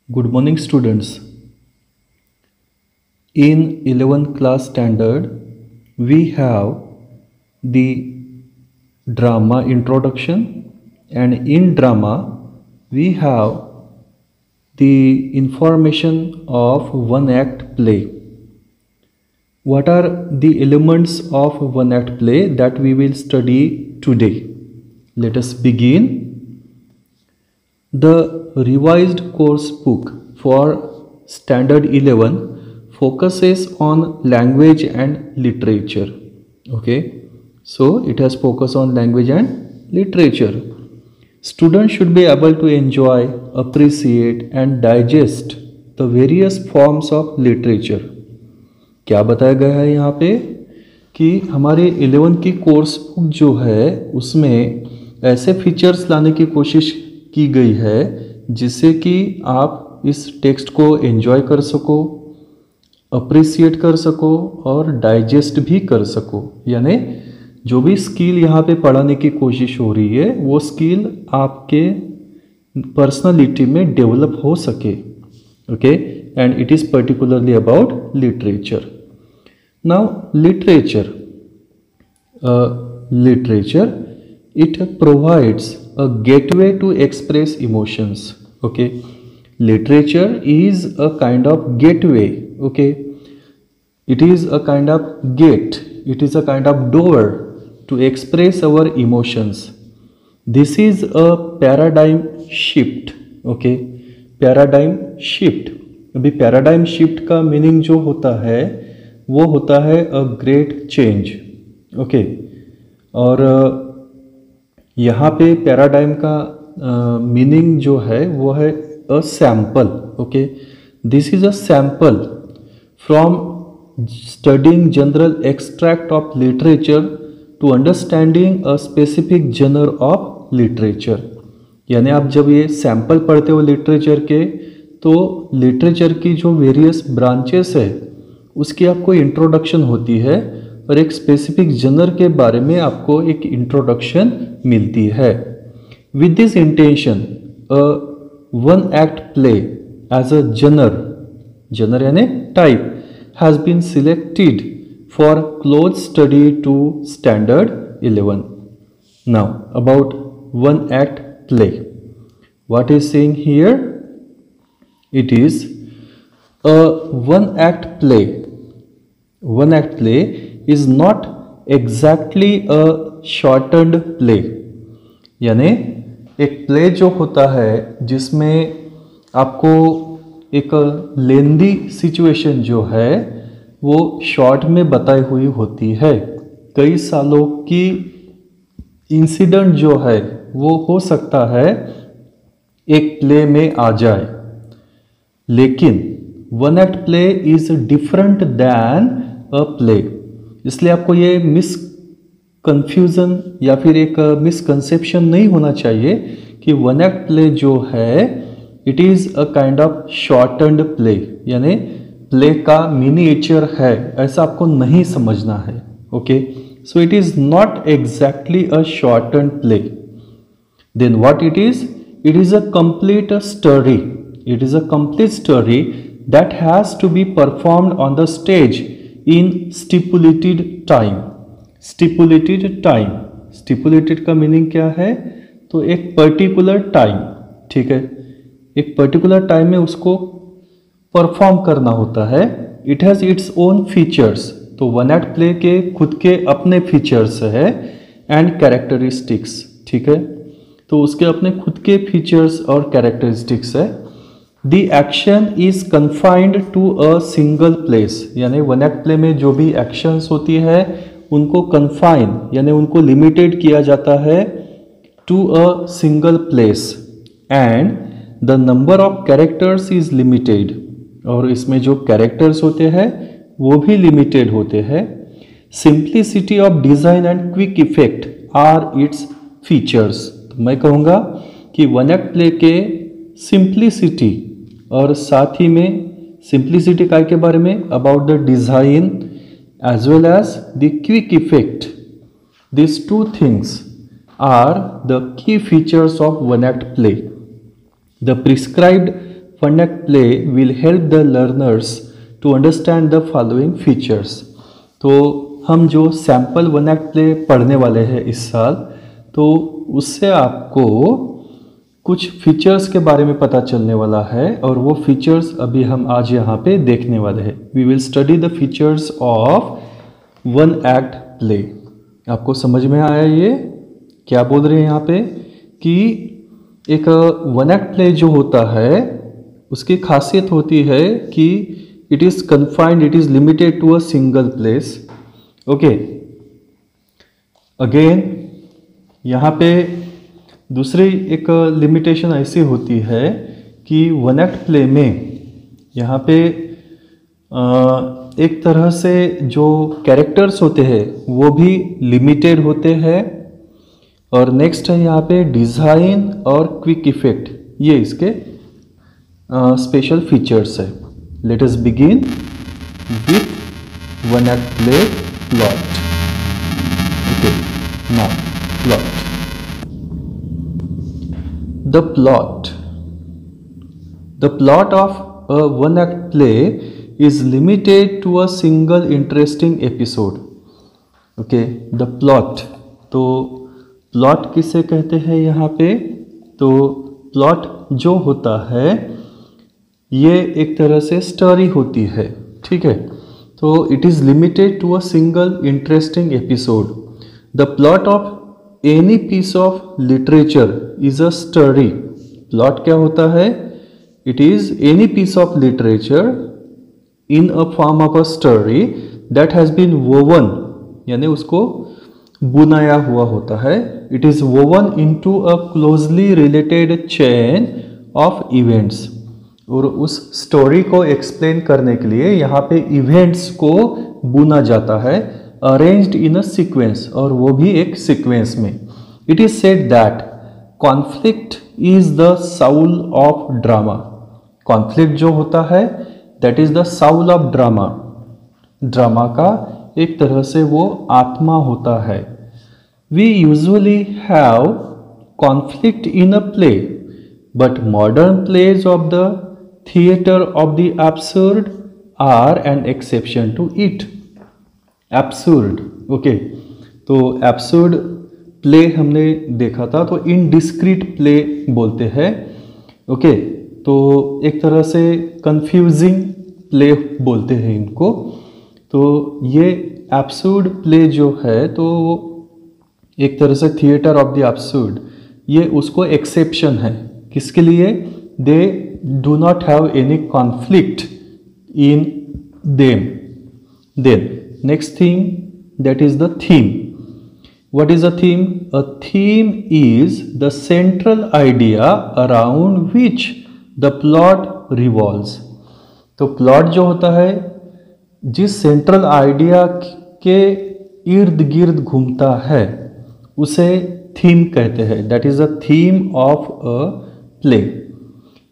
Good morning, students. In 11th class standard, we have the drama introduction, and in drama, we have the information of one act play. What are the elements of one act play that we will study today? Let us begin. The revised course book for Standard 11 focuses on language and literature. Okay, so it has focus on language and literature. Students should be able to enjoy, appreciate and digest the various forms of literature. क्या बताया गया है यहाँ पे कि हमारे 11 की course book जो है उसमें ऐसे फीचर्स लाने की कोशिश की गई है जिससे कि आप इस टेक्स्ट को एंजॉय कर सको, अप्रिसिएट कर सको और डाइजेस्ट भी कर सको। यानी जो भी स्किल यहाँ पे पढ़ाने की कोशिश हो रही है वो स्किल आपके पर्सनालिटी में डेवलप हो सके। Okay, and it is particularly about literature. Now literature it provides a gateway to express emotions. Okay, literature is a kind of gateway. Okay, it is a kind of gate, it is a kind of door to express our emotions. This is a paradigm shift. Okay, paradigm shift. अभी paradigm shift का meaning जो होता है वो होता है a great change. Okay, और यहाँ पे पैराडाइम का मीनिंग जो है वो है a sample. Okay, this is a sample from studying general extract of literature to understanding a specific genre of literature. यानी आप जब ये सैम्पल पढ़ते हो लिटरेचर के तो लिटरेचर की जो वेरियस ब्रांचेस है उसकी आपको इंट्रोडक्शन होती है और एक स्पेसिफिक जनर के बारे में आपको एक इंट्रोडक्शन मिलती है। With this intention one act play as a genre यानी type has been selected for close study to standard 11। Now about one act play, what is saying here? It is a one act play. One act play is not exactly a shortened play. यानी एक play जो होता है जिसमें आपको एक लेंदी situation जो है वो शॉर्ट में बताई हुई होती है। कई सालों की इंसिडेंट जो है वो हो सकता है एक प्ले में आ जाए, लेकिन one act play is different than a play. इसलिए आपको ये कन्फ्यूज़न या फिर एक मिसकंसेप्शन नहीं होना चाहिए कि वन एक्ट प्ले जो है it is a kind of shortened play, यानी प्ले का मिनिएचर है, ऐसा आपको नहीं समझना है। Okay, so it is not exactly a shortened play. Then what it is a complete story. It is a complete story that has to be performed on the stage in stipulated time. Stipulated का meaning क्या है? तो एक particular time, ठीक है, एक particular time में उसको परफॉर्म करना होता है। It has its own features. तो वन एक्ट प्ले के खुद के अपने फीचर्स है एंड कैरेक्टरिस्टिक्स, ठीक है, तो उसके अपने खुद के फीचर्स और कैरेक्टरिस्टिक्स है। The action is confined to a single place, यानी वन एक्ट प्ले में जो भी एक्शंस होती है उनको कन्फाइन यानी उनको लिमिटेड किया जाता है to a single place, and the number of characters is limited, और इसमें जो कैरेक्टर्स होते हैं वो भी लिमिटेड होते हैं। Simplicity of design and quick effect are its features. तो मैं कहूँगा कि वन एक्ट प्ले के सिंप्लिसिटी और साथ ही में सिंप्लिसिटी काय के बारे में about the design as well as the quick effect, this two things are the key features of one act play. The prescribed fun act play will help the learners to understand the following features. तो हम जो sample one act play पढ़ने वाले हैं इस साल, तो उससे आपको कुछ फीचर्स के बारे में पता चलने वाला है और वो फीचर्स अभी हम आज यहाँ पे देखने वाले हैं. We will study the features of one act play. आपको समझ में आया ये क्या बोल रहे हैं यहाँ पे कि एक वन एक्ट प्ले जो होता है उसकी खासियत होती है कि it is confined, it is limited to a single place. Okay, again यहाँ पे दूसरी एक लिमिटेशन ऐसी होती है कि वन एक्ट प्ले में यहाँ पे एक तरह से जो कैरेक्टर्स होते हैं वो भी लिमिटेड होते हैं. और नेक्स्ट है यहाँ पे डिज़ाइन और क्विक इफेक्ट, ये इसके स्पेशल फीचर्स है. Let us begin with one act play plot. Okay, now plot. The plot of a one act play is limited to a single interesting episode. Okay, the plot. तो plot किसे कहते हैं यहाँ पे? तो plot जो होता है ये एक तरह से स्टोरी होती है, ठीक है. तो it is limited to a single interesting episode. The plot of any piece of literature is a story. Plot क्या होता है? It is any piece of literature in a form of a story that has been woven, यानी उसको बुनाया हुआ होता है. It is woven into a closely related chain of events. और उस स्टोरी को एक्सप्लेन करने के लिए यहाँ पे इवेंट्स को बुना जाता है, अरेंज्ड इन अ सीक्वेंस, और वो भी एक सीक्वेंस में. It is said that conflict is the soul of drama. Conflict जो होता है that is the soul of drama. Drama का एक तरह से वो आत्मा होता है. We usually have conflict in a play, but modern plays of the theatre of the absurd are an exception to it. Absurd, okay, तो एब्सर्ड प्ले हमने देखा था, तो इनडिस्क्रीट प्ले बोलते हैं. ओके, तो एक तरह से कंफ्यूजिंग प्ले बोलते हैं इनको. तो ये एब्सर्ड प्ले जो है तो एक तरह से थिएटर ऑफ द एब्सर्ड, ये उसको एक्सेप्शन है. किसके लिए? They do not have any conflict in them. Then next theme, that is the theme. What is a theme? A theme is the central idea around which the plot revolves. तो plot जो होता है जिस central idea के इर्द गिर्द घूमता है उसे थीम कहते हैं. That is a theme of a play.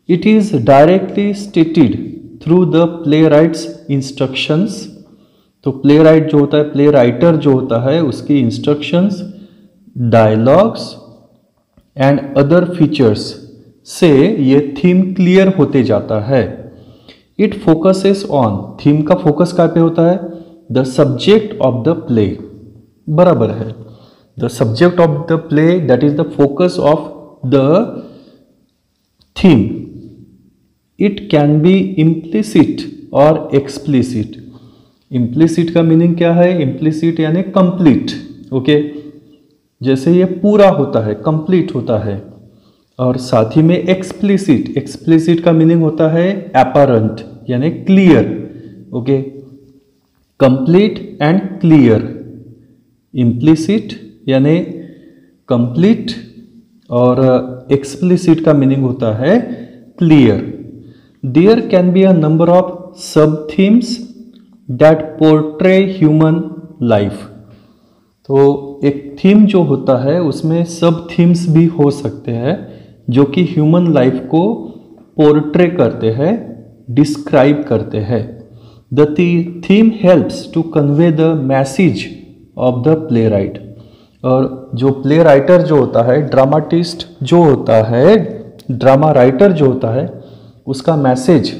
It is directly stated through the play rights instructions. तो प्ले राइट जो होता है, प्ले राइटर जो होता है, उसकी instructions, dialogues and other features से ये थीम क्लियर होते जाता है. इट फोकसेस ऑन, थीम का फोकस कहाँ पे होता है? The subject of the play. बराबर है, the subject of the play, that is the focus of the theme. It can be implicit और एक्सप्लिसिट. इम्प्लिसिट का मीनिंग क्या है? इम्प्लिसिट यानी कंप्लीट. ओके, जैसे ये पूरा होता है, कंप्लीट होता है. और साथ ही में एक्सप्लिसिट, एक्सप्लिसिट का मीनिंग होता है अपैरेंट यानी clear. Okay, complete and clear. Implicit यानी कंप्लीट और एक्सप्लिसिट का मीनिंग होता है clear. There can be a number of sub themes that portray human life. तो एक थीम जो होता है उसमें सब थीम्स भी हो सकते हैं जो कि ह्यूमन लाइफ को पोर्ट्रे करते हैं, डिस्क्राइब करते हैं. The theme helps to convey the message of the play right. और जो प्ले राइटर जो होता है, ड्रामाटिस्ट जो होता है, ड्रामा राइटर जो होता है, उसका मैसेज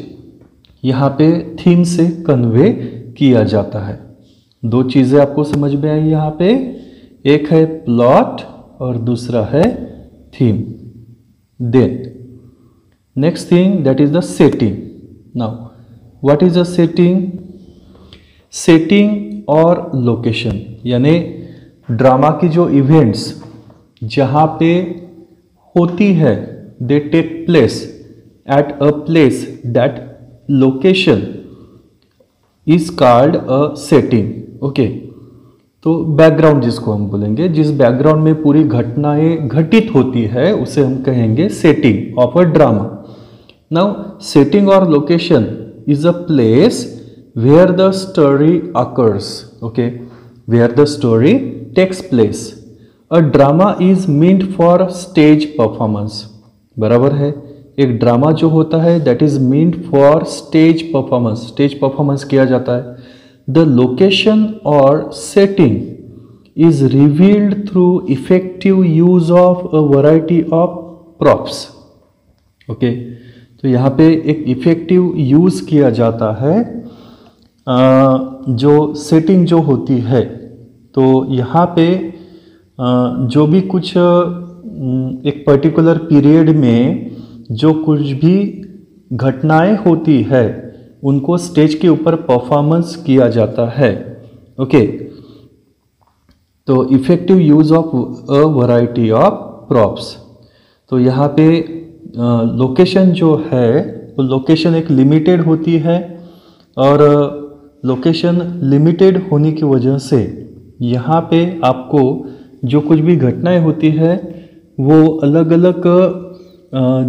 यहाँ पे थीम से कन्वे किया जाता है। दो चीज़ें आपको समझ में आई यहाँ पे, एक है प्लॉट और दूसरा है theme. Then next thing that is the setting. Now what is the setting? Setting और लोकेशन, यानी ड्रामा की जो इवेंट्स जहाँ पे होती है, they take place at a place, that location is called a setting. Okay, तो बैकग्राउंड जिसको हम बोलेंगे, जिस बैकग्राउंड में पूरी घटनाएं घटित होती है, उसे हम कहेंगे setting of a drama. Now setting और location is a place where the story occurs, okay, where the story takes place. A drama is meant for stage performance, बराबर है। एक ड्रामा जो होता है that is meant for stage performance, stage performance किया जाता है। The location or setting is revealed through effective use of a variety of props, okay, तो यहाँ पे एक इफेक्टिव यूज किया जाता है जो सेटिंग जो होती है। तो यहाँ पे जो भी कुछ एक पर्टिकुलर पीरियड में जो कुछ भी घटनाएं होती है, उनको स्टेज के ऊपर परफॉर्मेंस किया जाता है। ओके, तो effective use of a variety of props. तो यहाँ पे लोकेशन जो है वो लोकेशन एक लिमिटेड होती है, और लोकेशन लिमिटेड होने की वजह से यहाँ पे आपको जो कुछ भी घटनाएं होती है वो अलग अलग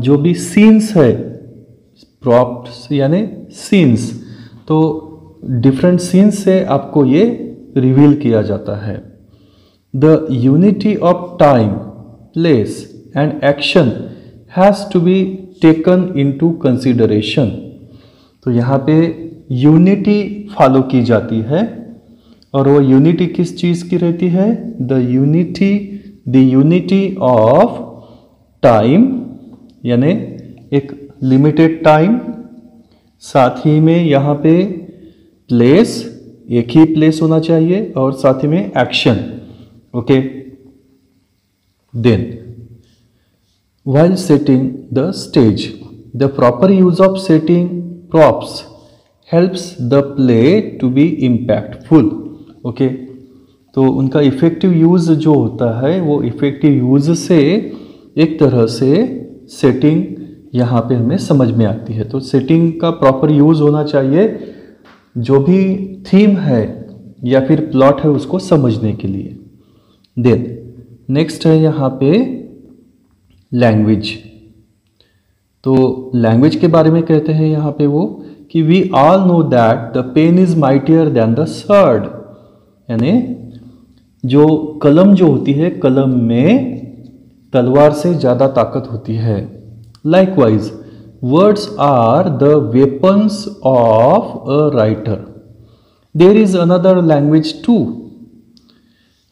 जो भी सीन्स है, प्रॉप्स यानी सीन्स, तो डिफरेंट सीन्स से आपको ये रिवील किया जाता है। The unity of time, place and action has to be taken into consideration. तो यहाँ पे यूनिटी फॉलो की जाती है, और वो यूनिटी किस चीज़ की रहती है? द यूनिटी ऑफ टाइम, यानी एक लिमिटेड टाइम, साथ ही में यहाँ पे प्लेस, एक ही प्लेस होना चाहिए, और साथ ही में action. Okay, then while setting the stage, the proper use of setting props helps the play to be impactful. Okay, तो उनका इफेक्टिव यूज जो होता है वो इफेक्टिव यूज से एक तरह से सेटिंग यहाँ पे हमें समझ में आती है। तो सेटिंग का प्रॉपर यूज होना चाहिए जो भी थीम है या फिर प्लॉट है उसको समझने के लिए। देन नेक्स्ट है यहाँ पे लैंग्वेज। तो लैंग्वेज के बारे में कहते हैं यहाँ पे वो कि we all know that the pen is mightier than the sword, यानी जो कलम जो होती है, कलम में तलवार से ज़्यादा ताकत होती है। Likewise words are the weapons of a writer. There is another language too.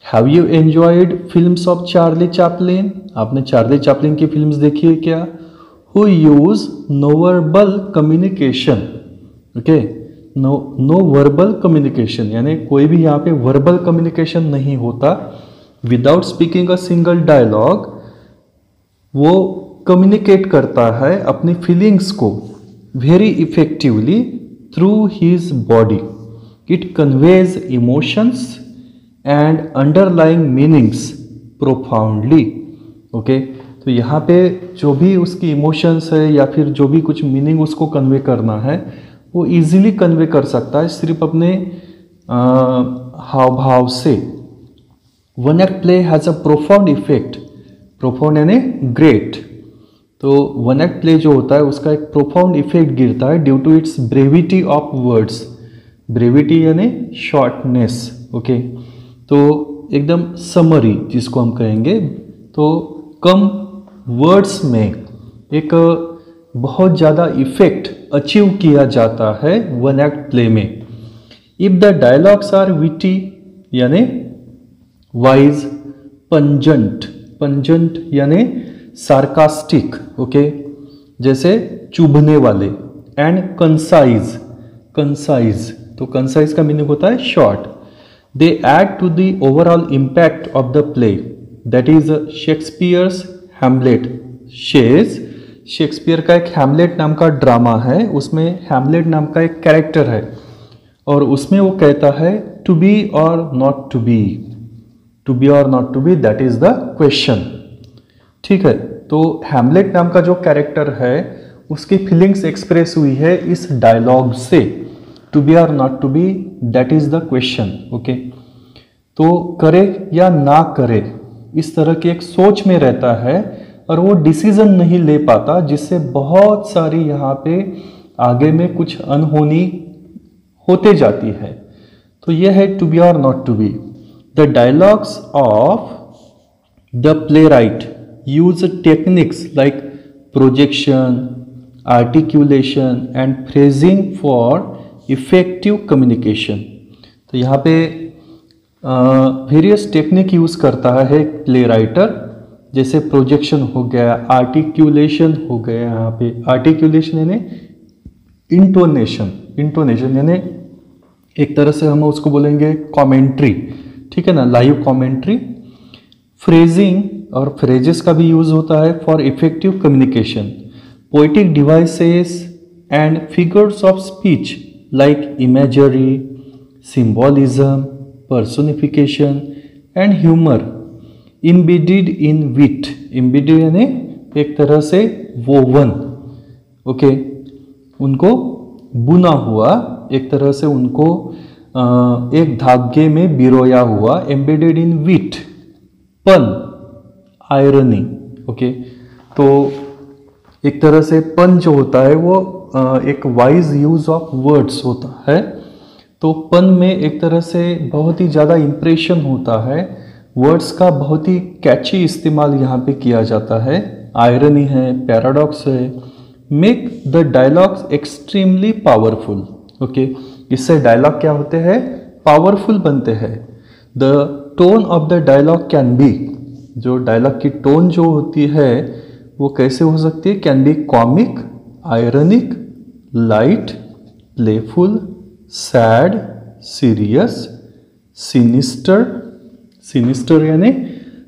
Have you enjoyed films of Charlie Chaplin? आपने चार्ली चैपलिन की फिल्म्स देखी है क्या? Who use no verbal communication. Okay, no verbal communication, यानी कोई भी यहाँ पे वर्बल कम्युनिकेशन नहीं होता। Without speaking a single dialogue वो कम्युनिकेट करता है अपनी फीलिंग्स को very effectively through his body. It conveys emotions and underlying meanings profoundly. Okay, तो यहाँ पे जो भी उसकी इमोशंस है या फिर जो भी कुछ मीनिंग उसको कन्वे करना है वो इजीली कन्वे कर सकता है सिर्फ अपने हाव भाव से। One act play has a profound effect. Profound यानी ग्रेट। तो वन एक्ट प्ले जो होता है उसका एक प्रोफाउंड इफेक्ट गिरता है due to its brevity of words. Brevity यानी शॉर्टनेस। ओके, तो एकदम समरी जिसको हम कहेंगे, तो कम वर्ड्स में एक बहुत ज़्यादा इफेक्ट अचीव किया जाता है वन एक्ट प्ले में। If the dialogues are witty यानी वाइज, पंजेंट, पंजेंट यानी सार्कास्टिक, ओके, जैसे चुभने वाले, एंड कंसाइज, कंसाइज, तो कंसाइज का मीनिंग होता है short. They add to the overall impact of the play, that is Shakespeare's Hamlet. Shakespeare का एक हैमलेट नाम का ड्रामा है, उसमें हैमलेट नाम का एक कैरेक्टर है और उसमें वो कहता है to be or not to be, to be or not to be, that is the question. ठीक है, तो हैमलेट नाम का जो कैरेक्टर है उसकी फीलिंग्स एक्सप्रेस हुई है इस डायलॉग से, to be or not to be, that is the question. Okay, तो करे या ना करे इस तरह की एक सोच में रहता है और वो डिसीजन नहीं ले पाता, जिससे बहुत सारी यहाँ पे आगे में कुछ अनहोनी होते जाती है। तो ये है to be or not to be. The dialogues of the play right use techniques like projection, articulation and phrasing for effective communication. तो यहाँ पे वेरियस टेक्निक यूज करता है प्ले राइटर, जैसे प्रोजेक्शन हो गया, आर्टिकुलेशन हो गया। यहाँ पे आर्टिकुलेशन यानी इंटोनेशन, इंटोनेशन यानी एक तरह से हम उसको बोलेंगे कमेंट्री, ठीक है ना, लाइव कमेंट्री। फ्रेजिंग और फ्रेजेस का भी यूज होता है for effective communication. Poetic devices and figures of speech like imagery, symbolism, personification and humour embedded in wit. Embedded यानी एक तरह से वोवन, ओके, उनको बुना हुआ, एक तरह से उनको एक धागे में बिरोया हुआ, एम्बेडेड इन विट, पन, आयरनी। ओके, तो एक तरह से पन जो होता है वो एक वाइज यूज ऑफ वर्ड्स होता है। तो पन में एक तरह से बहुत ही ज़्यादा इंप्रेशन होता है, वर्ड्स का बहुत ही कैची इस्तेमाल यहाँ पे किया जाता है, आयरनी है, पैराडॉक्स है। Make the dialogues extremely powerful. Okay, इससे डायलॉग क्या होते हैं, पावरफुल बनते हैं। The tone of the dialogue can be, जो डायलॉग की टोन जो होती है वो कैसे हो सकती है, can be comic, ironic, light, playful, sad, serious, sinister, sinister यानी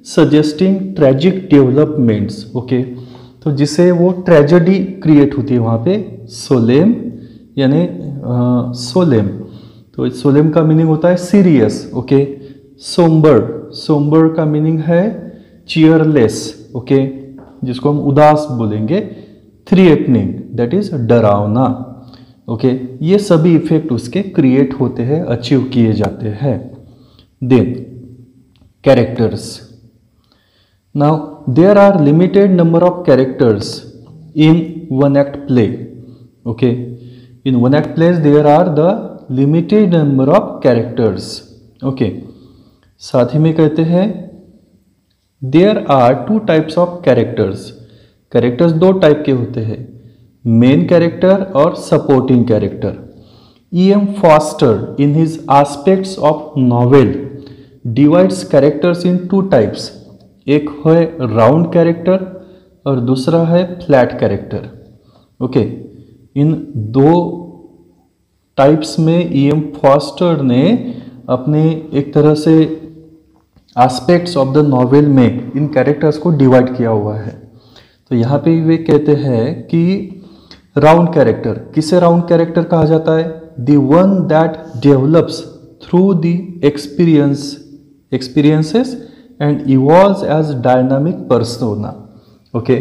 सजेस्टिंग ट्रेजिक डेवलपमेंट्स। ओके, तो जिसे वो ट्रेजेडी क्रिएट होती है वहाँ पे। सोलेम यानी सोलेम, तो सोलेम का मीनिंग होता है सीरियस। ओके, सोम्बर, सोम्बर का मीनिंग है चीयरलेस, ओके, जिसको हम उदास बोलेंगे। थ्रेटनिंग दैट इज डरावना। ओके, ये सभी इफेक्ट उसके क्रिएट होते हैं, अचीव किए जाते हैं। Then characters. Now there are limited number of characters in one act play. Okay, in one act plays there are the limited number of characters. Okay, साथ ही में कहते हैं there are two types of characters. Characters दो type के होते हैं, main character और supporting character. E.M. Forster in his aspects of novel divides characters in two types. एक है राउंड कैरेक्टर और दूसरा है फ्लैट कैरेक्टर। ओके, इन दो टाइप्स में E.M. फॉस्टर ने अपने एक तरह से एस्पेक्ट्स ऑफ द नॉवेल में इन कैरेक्टर्स को डिवाइड किया हुआ है। तो यहाँ पे वे कहते हैं कि राउंड कैरेक्टर, किसे राउंड कैरेक्टर कहा जाता है, the one that develops through the experiences and evolves as dynamic persona. Okay,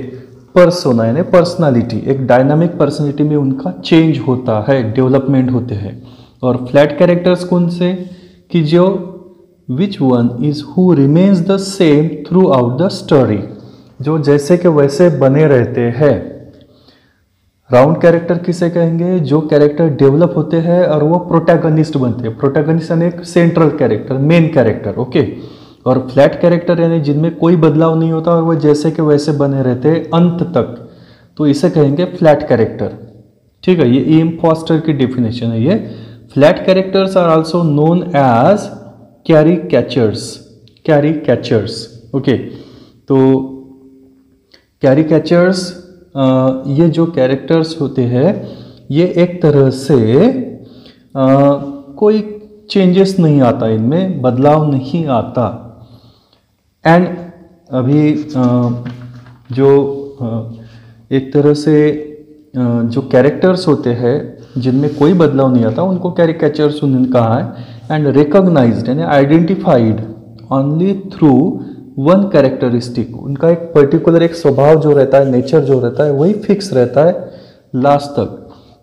persona यानी पर्सनालिटी, एक डायनामिक पर्सनालिटी में उनका चेंज होता है, डेवलपमेंट होते हैं। और फ्लैट कैरेक्टर्स कौन से, कि जो which one is who remains the same through out the story, जो जैसे के वैसे बने रहते हैं। राउंड कैरेक्टर किसे कहेंगे, जो कैरेक्टर डेवलप होते हैं और वो प्रोटैगनिस्ट बनते हैं। प्रोटैगनिस्ट यानी एक central character, main character. Okay, और फ्लैट कैरेक्टर यानी जिनमें कोई बदलाव नहीं होता और वो जैसे के वैसे बने रहते हैं अंत तक, तो इसे कहेंगे फ्लैट कैरेक्टर। ठीक है, ये E.M. फॉस्टर की डेफिनेशन है ये। Flat characters are also known as caricatures, caricatures. Okay, तो कैरिकेचर्स ये जो कैरेक्टर्स होते हैं ये एक तरह से कोई चेंजेस नहीं आता, इनमें बदलाव नहीं आता। एंड अभी जो एक तरह से जो कैरेक्टर्स होते हैं जिनमें कोई बदलाव नहीं आता उनको कैरिकेचर्स उन्होंने कहा है। एंड रिकॉग्नाइज्ड यानी identified only through one characteristic, उनका एक पर्टिकुलर एक स्वभाव जो रहता है, नेचर जो रहता है वही फिक्स रहता है लास्ट तक।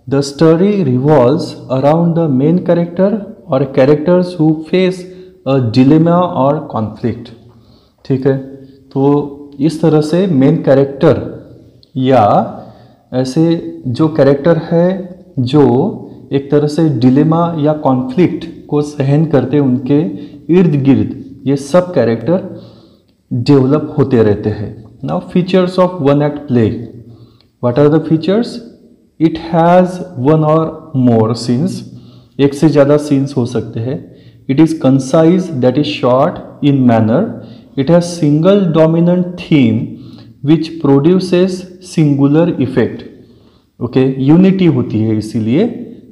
The story revolves around the main character और characters who face a dilemma और कॉन्फ्लिक्ट। ठीक है, तो इस तरह से मेन कैरेक्टर या ऐसे जो कैरेक्टर है जो एक तरह से डिलेमा या कॉन्फ्लिक्ट को सहन करते उनके इर्द गिर्द ये सब कैरेक्टर डेवलप होते रहते हैं। Now features of one act play, what are the features? It has one or more scenes, एक से ज़्यादा सीन्स हो सकते हैं। It is concise that is short in manner, it has single dominant theme which produces singular effect. Okay, unity होती है इसीलिए।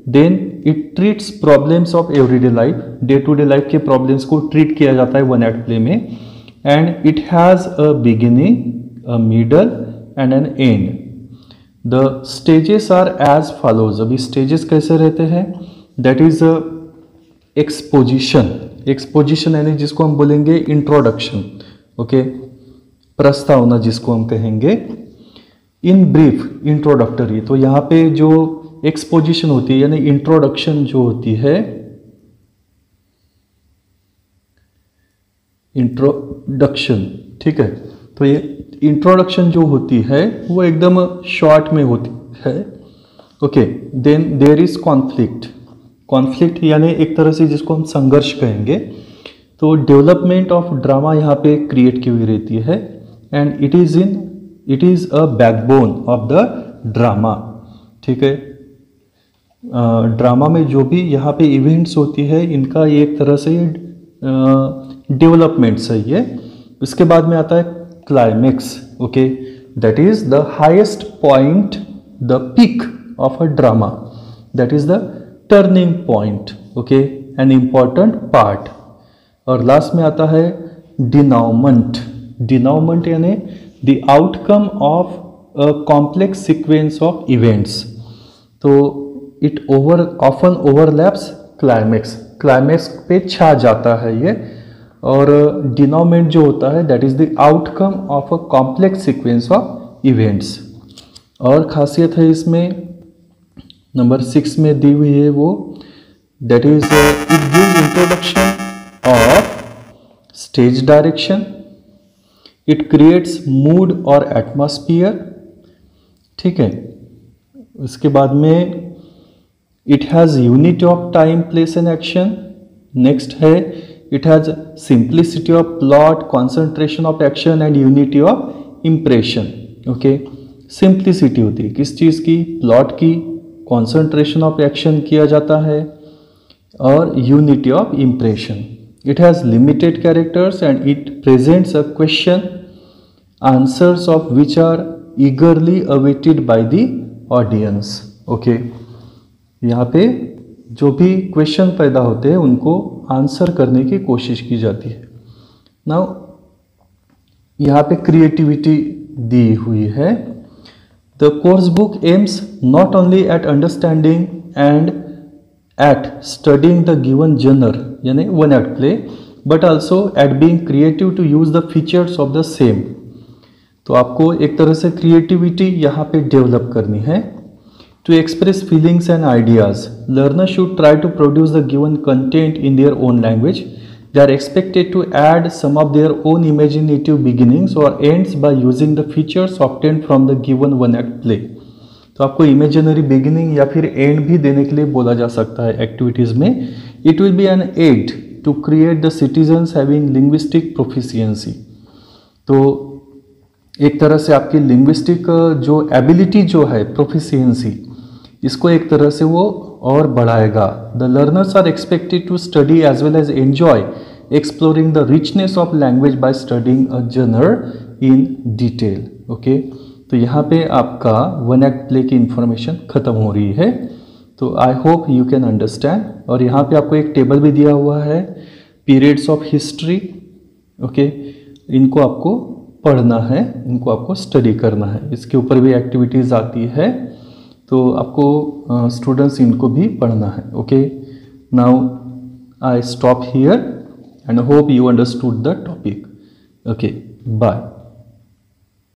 Then it treats problems of everyday life, day to day life के problems को treat किया जाता है one act play में। And it has a beginning, a middle and an end. The stages are as follows. अभी stages कैसे रहते हैं? दैट इज एक्सपोजिशन, एक्सपोजिशन यानी जिसको हम बोलेंगे इंट्रोडक्शन, ओके, प्रस्तावना जिसको हम कहेंगे। इन ब्रीफ इंट्रोडक्टरी, तो यहाँ पे जो एक्सपोजिशन होती है यानी इंट्रोडक्शन जो होती है, इंट्रोडक्शन, ठीक है, तो ये इंट्रोडक्शन जो होती है वो एकदम शॉर्ट में होती है। Okay, then there is conflict, conflict यानी एक तरह से जिसको हम संघर्ष कहेंगे। तो डेवलपमेंट ऑफ ड्रामा यहाँ पे क्रिएट की हुई रहती है। And it is a backbone of the drama. ठीक है, ड्रामा में जो भी यहाँ पे इवेंट्स होती है इनका ये एक तरह से डेवलपमेंट सही है। इसके बाद में आता है climax. Okay, that is the highest point, the peak of a drama, that is the turning point. Okay, an important part. और लास्ट में आता है डिनाउमेंट। डिनाउमेंट यानी the outcome of a complex sequence of events. तो it often overlaps climax, climax पे छा जाता है ये। और डिनाउमेंट जो होता है that is the outcome of a complex sequence of events. और खासियत है इसमें नंबर 6 में दी हुई है वो, that is it gives introduction of stage direction, it creates mood और एटमॉस्फियर। ठीक है, उसके बाद में it has unity of time, place and action. Next है it has simplicity of plot, concentration of action and unity of impression. Okay, simplicity होती है किस चीज़ की? प्लॉट की, कॉन्सेंट्रेशन ऑफ एक्शन किया जाता है और unity of impression. It has limited characters and it presents a question, answers of which are eagerly awaited by the audience. Okay, यहाँ पे जो भी क्वेश्चन पैदा होते हैं उनको आंसर करने की कोशिश की जाती है। नाउ यहाँ पे क्रिएटिविटी दी हुई है। The course book aims not only at understanding and at studying the given genre यानी one act play, but also at being creative to use the features of the same. तो आपको एक तरह से क्रिएटिविटी यहाँ पे डेवलप करनी है। To express feelings and ideas, learners should try to produce the given content in their own language. They are expected to add some of their own imaginative beginnings or ends by using the features obtained from the given one act play. तो आपको imaginary beginning या फिर and भी देने के लिए बोला जा सकता है एक्टिविटीज़ में। It will be an aid to create the citizens having linguistic proficiency. तो एक तरह से आपकी लिंग्विस्टिक जो एबिलिटी जो है, प्रोफिशिएंसी, इसको एक तरह से वो और बढ़ाएगा। The learners are expected to study as well as enjoy exploring the richness of language by studying a genre in detail. Okay, तो यहाँ पे आपका वन एक्ट प्ले की इंफॉर्मेशन ख़त्म हो रही है। तो I hope you can understand. और यहाँ पे आपको एक टेबल भी दिया हुआ है, पीरियड्स ऑफ हिस्ट्री। ओके, इनको आपको पढ़ना है, इनको आपको स्टडी करना है। इसके ऊपर भी एक्टिविटीज़ आती है, तो आपको स्टूडेंट्स इनको भी पढ़ना है। Okay, now I stop here and hope you understood the topic. Okay, bye.